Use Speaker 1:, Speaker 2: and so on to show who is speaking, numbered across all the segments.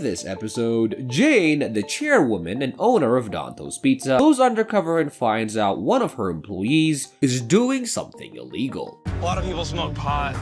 Speaker 1: This episode, Jane, the chairwoman and owner of Danto's Pizza, goes undercover and finds out one of her employees is doing something illegal.
Speaker 2: A lot of people smoke pot.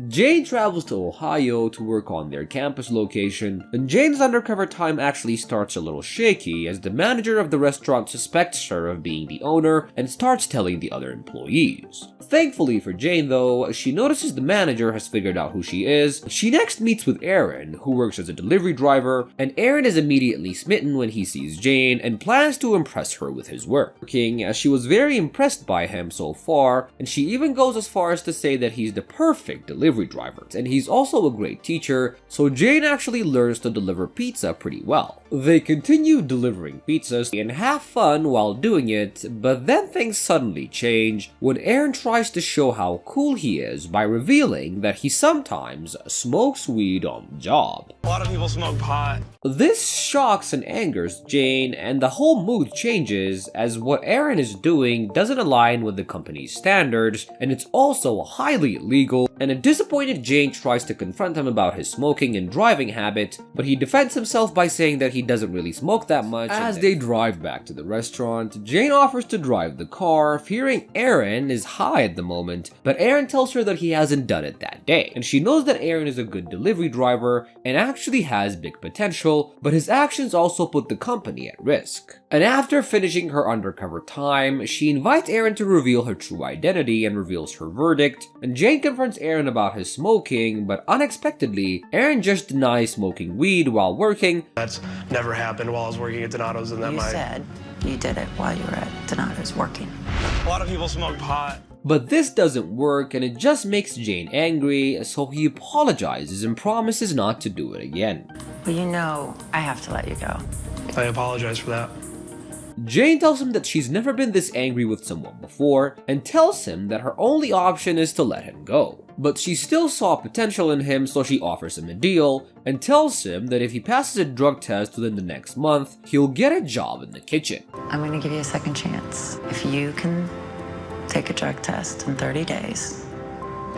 Speaker 1: Jane travels to Ohio to work on their campus location, and Jane's undercover time actually starts a little shaky as the manager of the restaurant suspects her of being the owner and starts telling the other employees. Thankfully for Jane though, she notices the manager has figured out who she is. She next meets with Aaron, who works as a delivery driver, and Aaron is immediately smitten when he sees Jane and plans to impress her with his work. As she was very impressed by him so far, and she even goes as far as to say that he's the perfect delivery driver, and he's also a great teacher, so Jane actually learns to deliver pizza pretty well. They continue delivering pizzas and have fun while doing it, but then things suddenly change when Aaron tries to show how cool he is by revealing that he sometimes smokes weed on the job.
Speaker 2: A lot of people smoke pot.
Speaker 1: This shocks and angers Jane, and the whole mood changes as what Aaron is doing doesn't align with the company's standards, and it's also highly illegal, and a disappointed Jane tries to confront him about his smoking and driving habit, but he defends himself by saying that he doesn't really smoke that much. As they drive back to the restaurant, Jane offers to drive the car, fearing Aaron is high at the moment, but Aaron tells her that he hasn't done it that day, and she knows that Aaron is a good delivery driver and actually has big potential, but his actions also put the company at risk. And after finishing her undercover time, she invites Aaron to reveal her true identity and reveals her verdict, and Jane confronts Aaron about his smoking, but unexpectedly, Aaron just denies smoking weed while working.
Speaker 2: That's never happened while I was working at Donato's, and that
Speaker 3: You said you did it while you were at Donato's working.
Speaker 2: A lot of people smoke pot.
Speaker 1: But this doesn't work, and it just makes Jane angry, so he apologizes and promises not to do it again.
Speaker 3: Well, you know I have to let you go.
Speaker 2: I apologize for that.
Speaker 1: Jane tells him that she's never been this angry with someone before, and tells him that her only option is to let him go. But she still saw potential in him, so she offers him a deal, and tells him that if he passes a drug test within the next month, he'll get a job in the kitchen.
Speaker 3: I'm going to give you a second chance. If you can take a drug test in 30 days,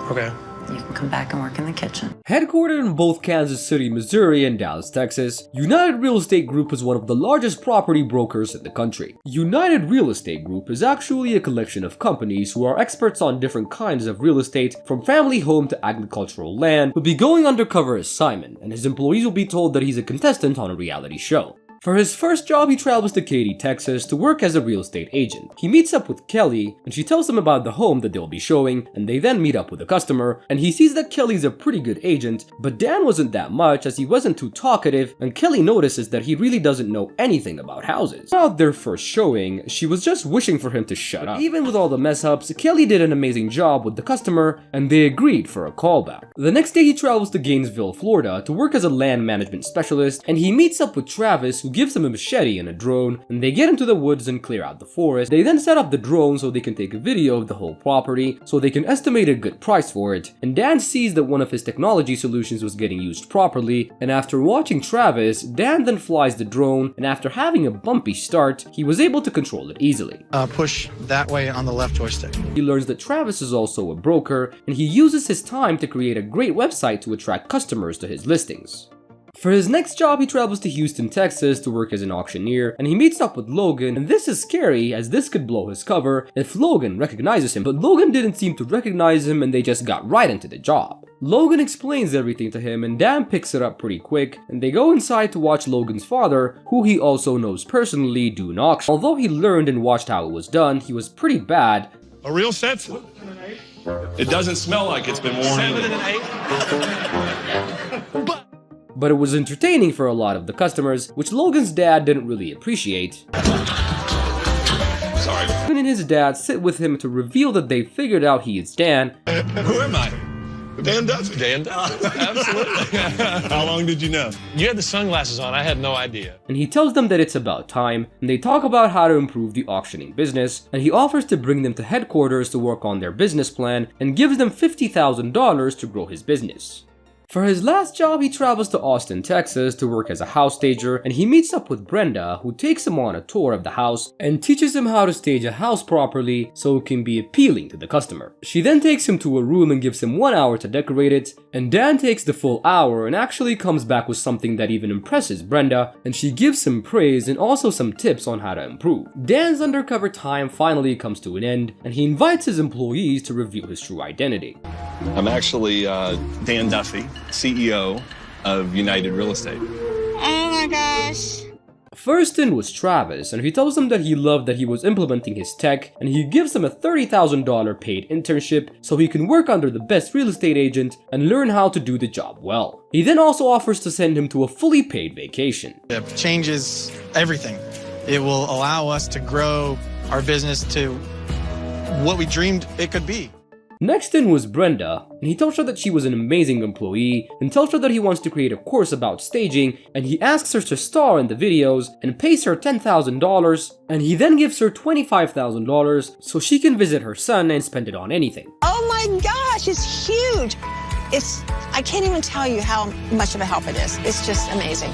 Speaker 2: Okay.
Speaker 3: you can come back and work in the kitchen.
Speaker 1: Headquartered in both Kansas City, Missouri and Dallas, Texas, United Real Estate Group is one of the largest property brokers in the country. United Real Estate Group is actually a collection of companies who are experts on different kinds of real estate, from family home to agricultural land, who'll be going undercover as Simon, and his employees will be told that he's a contestant on a reality show. For his first job, he travels to Katy, Texas to work as a real estate agent. He meets up with Kelly, and she tells him about the home that they'll be showing, and they then meet up with the customer, and he sees that Kelly's a pretty good agent, but Dan wasn't that much as he wasn't too talkative, and Kelly notices that he really doesn't know anything about houses. Throughout their first showing, she was just wishing for him to shut up. Even with all the mess-ups, Kelly did an amazing job with the customer, and they agreed for a callback. The next day, he travels to Gainesville, Florida to work as a land management specialist, and he meets up with Travis, who gives him a machete and a drone, and they get into the woods and clear out the forest. They then set up the drone so they can take a video of the whole property, so they can estimate a good price for it, and Dan sees that one of his technology solutions was getting used properly, and after watching Travis, Dan then flies the drone, and after having a bumpy start, he was able to control it easily.
Speaker 4: Push that way on the left joystick.
Speaker 1: He learns that Travis is also a broker, and he uses his time to create a great website to attract customers to his listings. For his next job, he travels to Houston, Texas to work as an auctioneer, and he meets up with Logan, and this is scary as this could blow his cover if Logan recognizes him, but Logan didn't seem to recognize him and they just got right into the job. Logan explains everything to him and Dan picks it up pretty quick, and they go inside to watch Logan's father, who he also knows personally, do an auction. Although he learned and watched how it was done, he was pretty bad.
Speaker 5: A real set? It doesn't smell like it's been worn
Speaker 2: 7
Speaker 5: in.
Speaker 2: and 8.
Speaker 1: But it was entertaining for a lot of the customers, which Logan's dad didn't really appreciate.
Speaker 5: Sorry.
Speaker 1: Logan and his dad sit with him to reveal that they figured out he is Dan.
Speaker 5: Who am I? Dan Duffy. Dan Duffy. Absolutely. How long did you know?
Speaker 6: You had the sunglasses on, I had no idea.
Speaker 1: And he tells them that it's about time, and they talk about how to improve the auctioning business, and he offers to bring them to headquarters to work on their business plan, and gives them $50,000 to grow his business. For his last job, he travels to Austin, Texas to work as a house stager, and he meets up with Brenda, who takes him on a tour of the house and teaches him how to stage a house properly so it can be appealing to the customer. She then takes him to a room and gives him 1 hour to decorate it, and Dan takes the full hour and actually comes back with something that even impresses Brenda, and she gives him praise and also some tips on how to improve. Dan's undercover time finally comes to an end, and he invites his employees to reveal his true identity.
Speaker 5: I'm actually Dan Duffy, CEO of United Real Estate.
Speaker 7: Oh my gosh.
Speaker 1: First in was Travis, and he tells him that he loved that he was implementing his tech, and he gives him a $30,000 paid internship so he can work under the best real estate agent and learn how to do the job well. He then also offers to send him to a fully paid vacation.
Speaker 4: It changes everything. It will allow us to grow our business to what we dreamed it could be.
Speaker 1: Next in was Brenda, and he tells her that she was an amazing employee and tells her that he wants to create a course about staging, and he asks her to star in the videos and pays her $10,000, and he then gives her $25,000 so she can visit her son and spend it on anything.
Speaker 7: Oh my gosh, it's huge. I can't even tell you how much of a help it is. It's just amazing.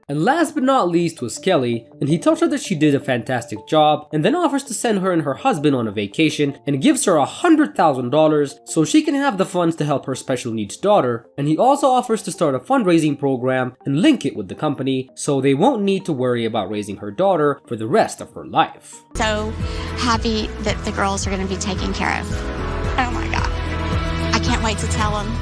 Speaker 1: And last but not least was Kelly, and he tells her that she did a fantastic job and then offers to send her and her husband on a vacation and gives her $100,000 so she can have the funds to help her special needs daughter, and he also offers to start a fundraising program and link it with the company so they won't need to worry about raising her daughter for the rest of her life.
Speaker 8: So happy that the girls are going to be taken care of. Oh my God. I can't wait to tell them.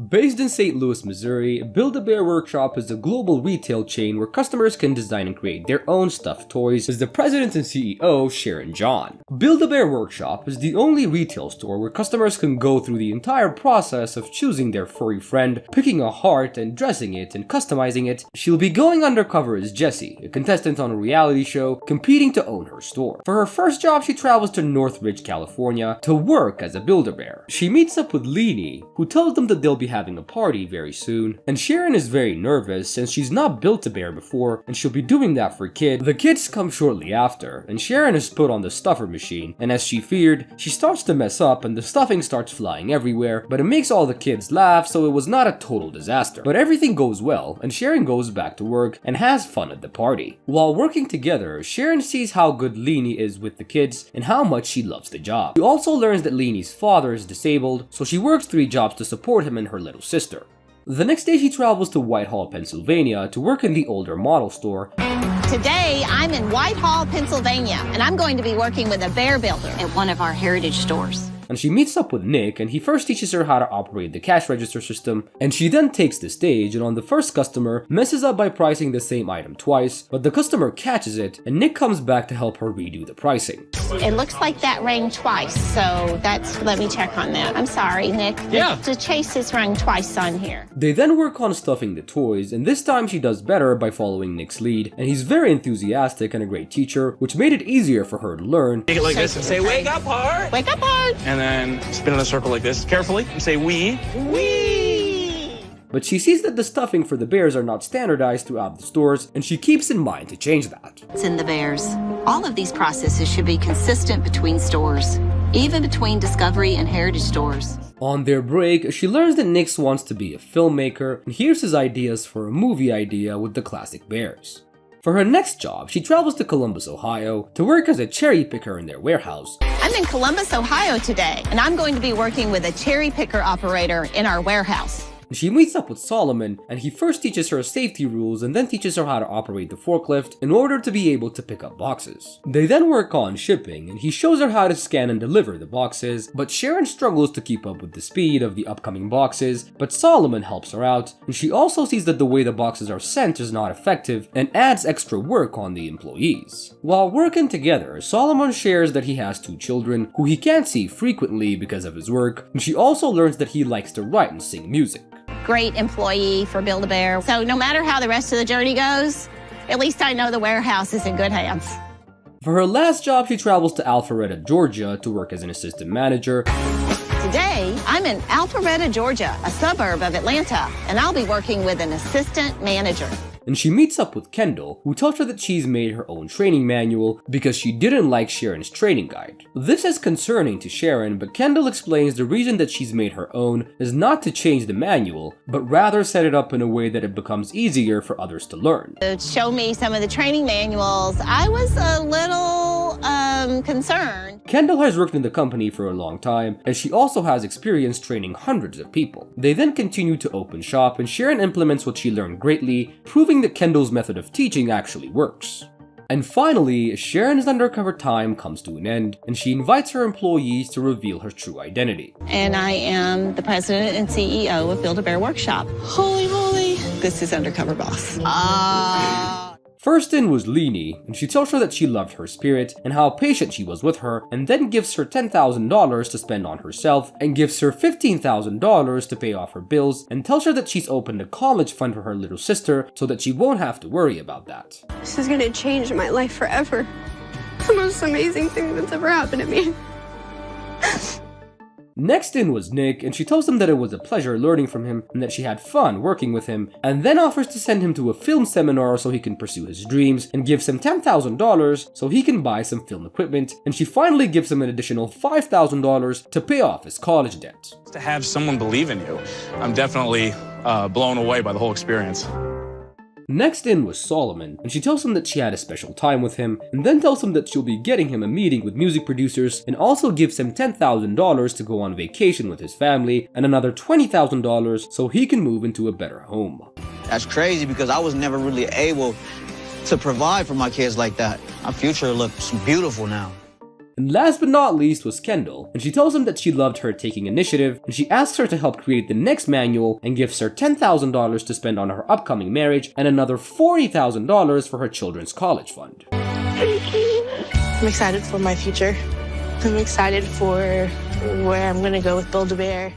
Speaker 1: Based in St. Louis, Missouri, Build-A-Bear Workshop is a global retail chain where customers can design and create their own stuffed toys, says the president and CEO, Sharon John. Build-A-Bear Workshop is the only retail store where customers can go through the entire process of choosing their furry friend, picking a heart and dressing it and customizing it. She'll be going undercover as Jessie, a contestant on a reality show, competing to own her store. For her first job, she travels to Northridge, California to work as a Build-A-Bear. She meets up with Leanie, who tells them that they'll be having a party very soon, and Sharon is very nervous since she's not Built-A-Bear before and she'll be doing that for kids. The kids come shortly after, and Sharon is put on the stuffer machine, and as she feared, she starts to mess up and the stuffing starts flying everywhere, but it makes all the kids laugh, so it was not a total disaster. But everything goes well, and Sharon goes back to work and has fun at the party. While working together, Sharon sees how good Leanie is with the kids and how much she loves the job. She also learns that Leanie's father is disabled, so she works 3 jobs to support him and her little sister. The next day she travels to Whitehall, Pennsylvania to work in the older model store.
Speaker 7: Today, I'm in Whitehall, Pennsylvania, and I'm going to be working with a bear builder
Speaker 3: At one of our heritage stores.
Speaker 1: And she meets up with Nick, and he first teaches her how to operate the cash register system, and she then takes the stage and on the first customer messes up by pricing the same item twice, but the customer catches it and Nick comes back to help her redo the pricing.
Speaker 7: It looks like that rang twice, so let me check on that. I'm sorry, Nick.
Speaker 6: Yeah.
Speaker 7: The chase is rang twice on here.
Speaker 1: They then work on stuffing the toys, and this time she does better by following Nick's lead, and he's very enthusiastic and a great teacher, which made it easier for her to learn.
Speaker 2: Take it like this and say, wake up hard.
Speaker 7: Wake up hard.
Speaker 2: And then spin in a circle like this, carefully, and say, wee.
Speaker 7: Whee!
Speaker 1: But she sees that the stuffing for the bears are not standardized throughout the stores, and she keeps in mind to change that.
Speaker 3: It's in the bears. All of these processes should be consistent between stores, even between Discovery and Heritage stores.
Speaker 1: On their break, she learns that Nick wants to be a filmmaker and hears his ideas for a movie idea with the classic bears. For her next job, she travels to Columbus, Ohio to work as a cherry picker in their warehouse.
Speaker 7: I'm in Columbus, Ohio today, and I'm going to be working with a cherry picker operator in our warehouse.
Speaker 1: She meets up with Solomon, and he first teaches her safety rules and then teaches her how to operate the forklift in order to be able to pick up boxes. They then work on shipping, and he shows her how to scan and deliver the boxes, but Sharon struggles to keep up with the speed of the upcoming boxes, but Solomon helps her out, and she also sees that the way the boxes are sent is not effective and adds extra work on the employees. While working together, Solomon shares that he has 2 children who he can't see frequently because of his work, and she also learns that he likes to write and sing music.
Speaker 7: Great employee for Build-A-Bear. So no matter how the rest of the journey goes, at least I know the warehouse is in good hands.
Speaker 1: For her last job, she travels to Alpharetta, Georgia to work as an assistant manager.
Speaker 7: Today, I'm in Alpharetta, Georgia, a suburb of Atlanta, and I'll be working with an assistant manager.
Speaker 1: And she meets up with Kendall, who tells her that she's made her own training manual because she didn't like Sharon's training guide. This is concerning to Sharon, but Kendall explains the reason that she's made her own is not to change the manual, but rather set it up in a way that it becomes easier for others to learn.
Speaker 7: To show me some of the training manuals, I was a little concerned.
Speaker 1: Kendall has worked in the company for a long time, and she also has experience training hundreds of people. They then continue to open shop, and Sharon implements what she learned greatly, proving that Kendall's method of teaching actually works. And finally, Sharon's undercover time comes to an end, and she invites her employees to reveal her true identity.
Speaker 7: And I am the president and CEO of Build-A-Bear Workshop. Holy moly, this is Undercover Boss.
Speaker 1: First in was Leanie, and she tells her that she loved her spirit and how patient she was with her, and then gives her $10,000 to spend on herself, and gives her $15,000 to pay off her bills, and tells her that she's opened a college fund for her little sister so that she won't have to worry about that.
Speaker 9: This is gonna change my life forever. It's the most amazing thing that's ever happened to me.
Speaker 1: Next in was Nick, and she tells him that it was a pleasure learning from him and that she had fun working with him, and then offers to send him to a film seminar so he can pursue his dreams, and gives him $10,000 so he can buy some film equipment, and she finally gives him an additional $5,000 to pay off his college debt.
Speaker 2: To have someone believe in you, I'm definitely blown away by the whole experience.
Speaker 1: Next in was Solomon, and she tells him that she had a special time with him, and then tells him that she'll be getting him a meeting with music producers, and also gives him $10,000 to go on vacation with his family, and another $20,000 so he can move into a better home.
Speaker 10: That's crazy because I was never really able to provide for my kids like that. Our future looks beautiful now.
Speaker 1: And last but not least was Kendall, and she tells him that she loved her taking initiative, and she asks her to help create the next manual, and gives her $10,000 to spend on her upcoming marriage, and another $40,000 for her children's college fund.
Speaker 9: I'm excited for my future. I'm excited for where I'm gonna go with Build-A-Bear.